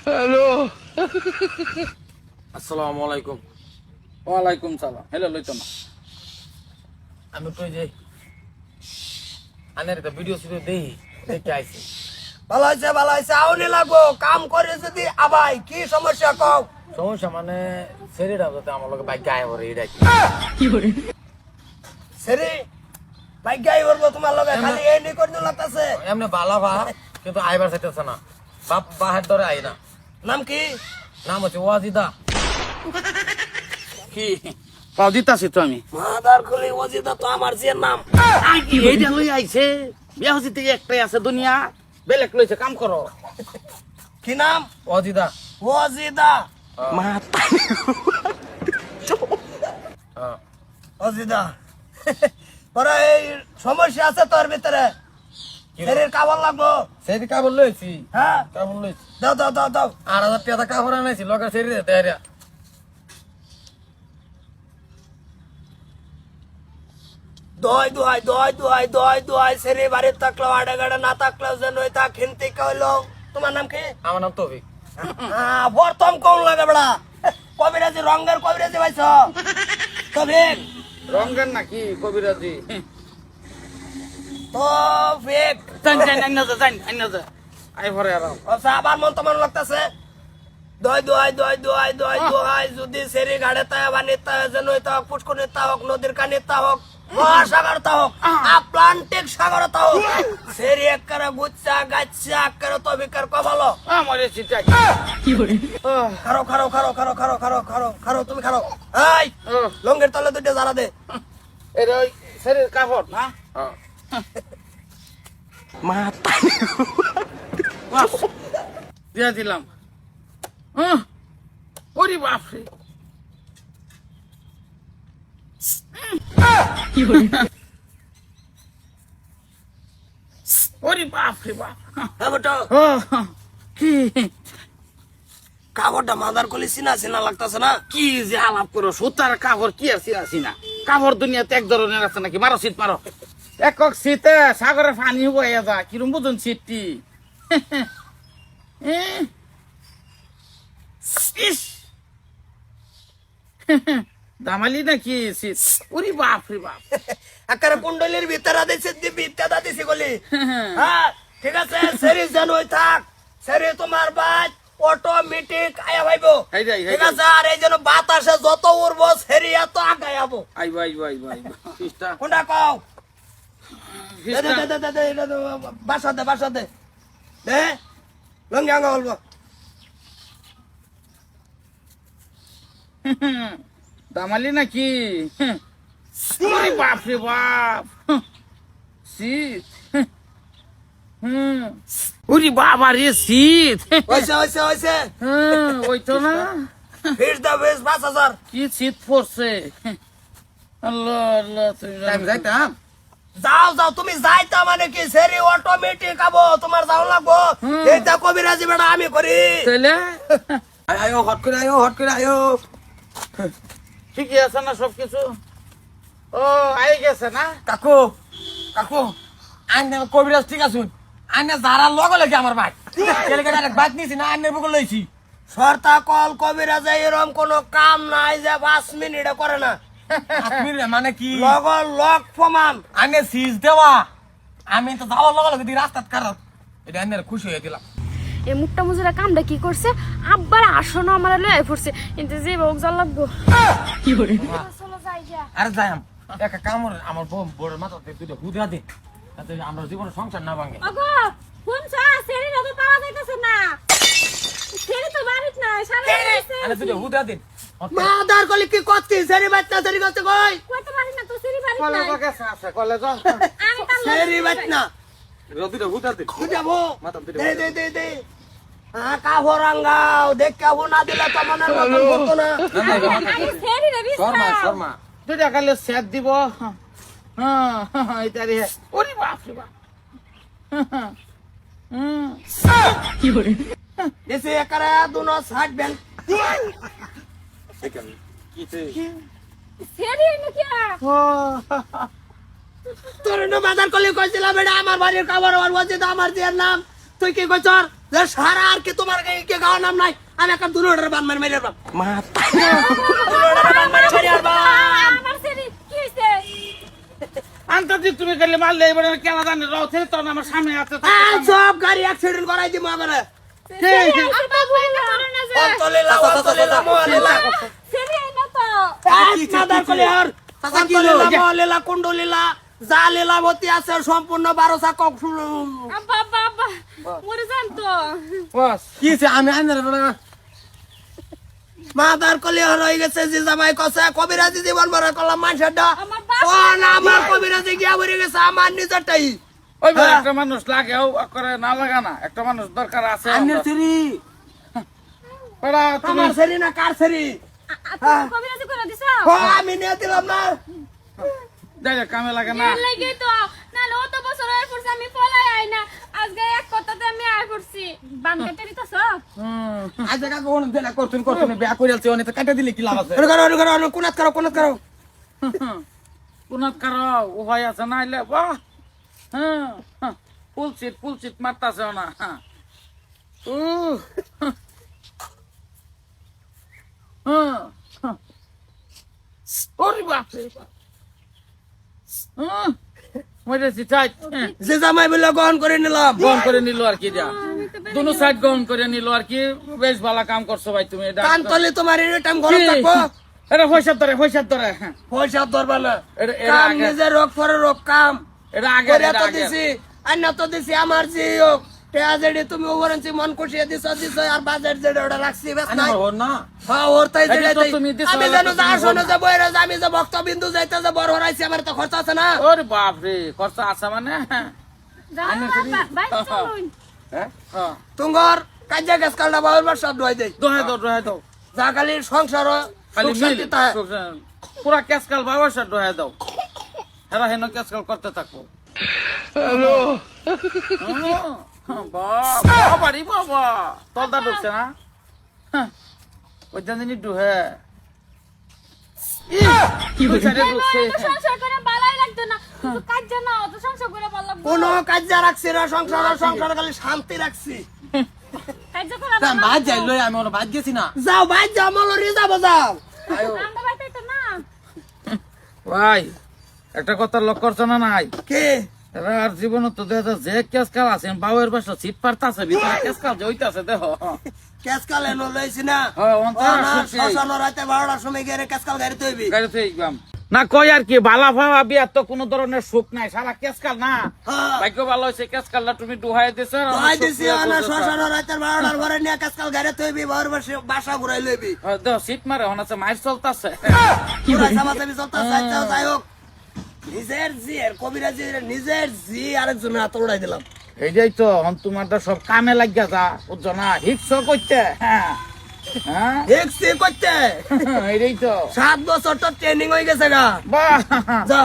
Hello. আসসালামু আলাইকুম। ওয়ালাইকুম সালাম। হ্যালো লইতো না। আমি তো যে আনের একটা ভিডিও শুরু দেখে আইছি। ভালো হয়েছে আউনি লাগবো কাম করে যদি আবাই কি সমস্যা কও সমস্যা মানে শরীরটা যাতে আমার লোক বাইক গায়ে ভরে এটা সেরি ভাই গাই বলবো তোমার লগে খালি এই নি করতে লাগতাছে এমনি ভালো ভা কিন্তু আইবার চাইতেছে না। বাপ বাহার ধরে আই না। নাম কি নাম হচ্ছে ওয়াজিদা। কি পাও দিতাছি তো আমি। মাদার খুলি ওজিদা তো আমার জিয়ের নাম এইটা লই আইছে বিয়া হইতে একটাই আছে দুনিয়া বেলেগ লইছে কাম করো। কি নাম ওয়াজিদা। ওজিদা মা হ্যাঁ। ওজিদা পরে এই সমস্যা আছে তোর ভিতরে শরীর কাবল লাগবো সেদিন কাপড় লইছি। হ্যাঁ কাপড় লইছি দাও দাও দাও দাও 8,000 টাকা কাপড় আনাইছি লোকের শরীরে তৈরি। দোয়াই সেরি বাড়ির থাকলো আড়ে গাড়ে না থাকলো যেন তা খিনতে কইলো তোমার নাম কি আমার নাম তৌফিক। প্রথম কোন লাগে বড়া কবিরাজি রঙের কবিরাজি ভাইছ তবিক রঙ্গের নাকি কবিরাজি তবিক জান জান আইনা যা আই ভরে আর আচ্ছা আবার মন তোমার লাগতাছে দোয়াই যদি সেরি গাড়ে তা বানি তা যেন তা পুষ্করণী তা হোক নদীর কানে তা হোক মহাসাগর তা হোক আটলান্টিক সাগর তা হোক সেরি একবারে গুচ্ছা গাচ্ছা একবারে তবিকার কবলো আমারে চিন্তা খারো খারো খারো খারো খারো খারো খারো খারো তুমি খারো এই লঙ্গের তলে দুইটা জারা দে এর ওই শরীর কাপড় না মা দিয়া দিলাম। ওরে বাপরে ওরে বাপরে বাপ হ্যাঁ বেটা কি কাপড়টা মাদার কলি চিনা চিনা লাগতাছে না কি যে আলাপ করো সুতার কাপড় কি আছে আসি না কাপড় দুনিয়াতে এক ধরনের আছে নাকি মারো শীত মারো একক শীতে সাগরে পানি বয়ে যা কিরম বুঝুন শীতটি দামালি নাকি শীত ওরে বাপ রে বাপ একারে কুণ্ডলির ভিতরে দিছে বিদ্যা দিছে গলি হ্যাঁ ঠিক আছে সেরি জানোই থাক সেরি তোমার বাদ অটোমেটিক আয়া ভাইবো ঠিক আছে আর এই জন্য বাতাসে যত উড়বো সেরি এত আগায় যাবো আইবো আইবো আইবো আইবো ফিস্টা কোনটা কও ফিস্টা বাসা দে দে লঙ্গি আঙ্গা বলবো দামালি নাকি ওরে বাপ রে বাপ শীত ওরে বাবা রে শীত হইছে ওই তো না ফিস দা ফিস 5,000 কি শীত পড়ছে আল্লাহ আল্লাহ তুমি টাইম যাইতাম। যাও তুমি যাইতা মানে কি সেরি অটোমেটিক আবো তোমার যাও লাগবো এইটা কবিরাজি বেড়া আমি করি তাহলে আয়ো হট করে আয়ো। ঠিকই আছে না সবকিছু ও আই গেছে না কাকু আইনে কবিরাজ ঠিক আছে আইনে যারা লগ লাগে আমার ভাই কেলেকে ডাইরেক্ট বাইক নিছি না আইনের বুকে লইছি। সরতা কল কবিরাজে এরকম কোনো কাম নাই যে 5 মিনিটে করে না মানে কি লক প্রমাণ আইনে সিজ দেওয়া আমি তো যাওয়ার লগে লগে রাস্তাত কারত এটা আইনের খুশি হয়ে দিলাম। এই মুট্টা মুজুরা কামটা কি করছে আব্বার আসনো আমার লয়ে পড়ছে কিন্তু যে বউক জাল লাগবো কি করে চলো যাই যা আরে যাইম একা কামর আমার বড় মাথাতে দুটো হুদা দে তাতে আমরা জীবনে সংসার না ভাঙে। ওগো শুনছা সেরি না তো পাওয়া যাইতেছে না সেরি তো বাড়িত না সারা গেছে আরে দুটো হুদা দে মাদার কলি কি করতে সেরি বাচ্চা সেরি করতে কই কইতে পারি না তো সেরি বাড়িত কলেজ নাই গেছে আছে কলেজ আমি কাল সেরি বাচ্চা দুটো হুদা দে বুঝাবো মাথা দিতে দে কাহরাঙ্গাও দেখ কেউ না দিলে তো মনের মতন হতো না আমি সেরি রে শর্মা দুটা কালে সেট দিব এটা রে ওরে বাপ রে বাপ কি করে দেশে একরা দুনো 60 ব্যাংক সেরি নাকি তোর নো বাজার কলি কইছিলাম এটা আমার বাড়ির খাবার আর ওয়াজিদ আমার জিয়ার নাম তুই কি কইছ যে সারা আর কি তোমার কি গাওয়া নাম নাই আমি একটা দুনোটার বান মারি মারি আরবাম মা দুনোটার বান মারি মারি আরবাম আমার সেরি কি হইছে আন্তর্জি তুমি গেলে মারলে এবারে কেনা জানি রথে তো আমার সামনে আছে সব গাড়ি অ্যাক্সিডেন্ট করাই দিমু আমারে অন্তলেলা অন্তলেলা মোলেলা সেরি না তো চাদার কলি আর অন্তলেলা মোলেলা কুন্ডলিলা যা লীলাবতী আছে সম্পূর্ণ 12 চা কক আব্বা আব্বা আব্বা মরে যান তো বস কি হইছে আমি আইনের মাদার কলি হয়ে গেছে যে জামাই কসে কবিরাজি জীবন মরে কলাম মানুষটা আমার ও না আমার কবিরাজি গিয়া মরে গেছে আমার নিজেরটাই ওই বলে একটা মানুষ লাগেও করে না লাগা না একটা মানুষ দরকার আছে আইনের সেরি ওরা তুমি আমার সেরি না কার সেরি তুমি কবিরাজি করে দিছো ও আমি নিয়ে দিলাম না দেখে কামে লাগে না এর লাগি তো নালে অত বছর হয়ে পড়ছে আমি পলাই আই না আজকে এক কথাতে আমি আই পড়ছি বান কেটে দিতেছ আজ জায়গা কোন দেনা করতুন বিয়া কইরালছি অনেক কাটা দিলে কি লাভ আছে কোনাত করো কোনাত কারো উপায় আছে না আইলে বাহ হ্যাঁ পুলচিত মারতাছে না হ্যাঁ ওরে বাপ রে বাপ মরেছি তাই যে জামাই বলে গ্রহণ করে নিলাম গ্রহণ করে নিল আর কি যা দুনো সাইড গ্রহণ করে নিল আর কি বেশ ভালো কাম করছো ভাই তুমি এটা কানতলে তোমার এই টাইম ঘরে থাকবো এটা পয়সা ধরে হ্যাঁ পয়সা ধরবা না এর কাম আগে নিজে রোগ পরে রোগ কাম এটা আগে করে এটা তো আগে দিছি আন্না তো দিছি আমার যে হোক টেয়াজেডি তুমি ওভারেন্সি মন খুশিয়ে দিছ আর বাজার যেটা ওটা রাখছি বেশ নাই আইনের হর না হ্যাঁ ওর তাই এটা যেটা তো তুমি দিছো, আমি এটা জানো তো যা তুমি শোনো বলো। যে বইরা যে আমি যে ভক্তবিন্দু যাইতে যে বড় হরাইছি আমার তো খরচ আছে না ওরে বাপ রে খরচা আছে মানে জানো ভাই চলুন হ্যাঁ তুঙ্গর কাজে গাছ কালটা বাবার সব ধোয়াই দেই দোহাই দাও যা খালি সংসার খালি সুখ শান্তি তাহে। পুরা ক্যাসকাল বাবার সাথে দোহাই দাও হেরা হেন ক্যাসকাল করতে থাকো বাবা তলদা ঢুকছে না ওই জানি ডুহে কি ঢুকছে সংসার করে ভালোই লাগতো না কিন্তু কাজ জানা অত সংসার করে ভালো লাগতো কোনো কাজে রাখছি না সংসার খালি শান্তি রাখছি কাজ করা তা বাদ যাই লই আমি ওর বাদ গেছি না যাও ভাই যাও মলরি যাবো যাও আমরা বাইতে তো না ভাই একটা কথা লক্ষ্য করছো না নাই কে এরা আর জীবন তো দেখা যে ক্যাসকাল আছে বাবার বাসা ছিট পারতাছে ভিতরে ক্যাসকাল যে হইতাছে দেহ কেসকাল এনো লইছি না হ্যাঁ, অন্তর সুখী। শ্মশান রাতে 12টার সময় গিয়ে কেসকাল গাড়িতে হইবি গাড়িতে একদম না কই আর কি বালা ভাবা বিয়ার তো কোনো ধরনের সুখ নাই সারা ক্যাসকাল না হ্যাঁ। ভাগ্য ভালো হয়েছে ক্যাসকালটা তুমি ডুহাই দিছো আর ভাই সুখ দিছি দিয়ে না বসে থাক। শ্মশান রাতে 12টার ঘরে নিয়ে কেসকাল গাড়িতে হইবি বড় বাসা ঘুরাই লইবি দেহ সিট মারে হন আছে মাইর চলতাছে পুরা সামাজাবি চলতেছে আচ্ছা যাই হোক নিজের জি এর কবিরাজি নিজের জি আরেকজনের হাতে উড়াই দিলাম এইটাই তো হন তোমার তো সব কামে লাগিয়া যা বুঝছো না হিংস করতে হ্যাঁ হ্যাঁ দেখছি করতে এইটাই তো 7 বছর তো ট্রেনিং হয়ে গেছে গা বাহ যা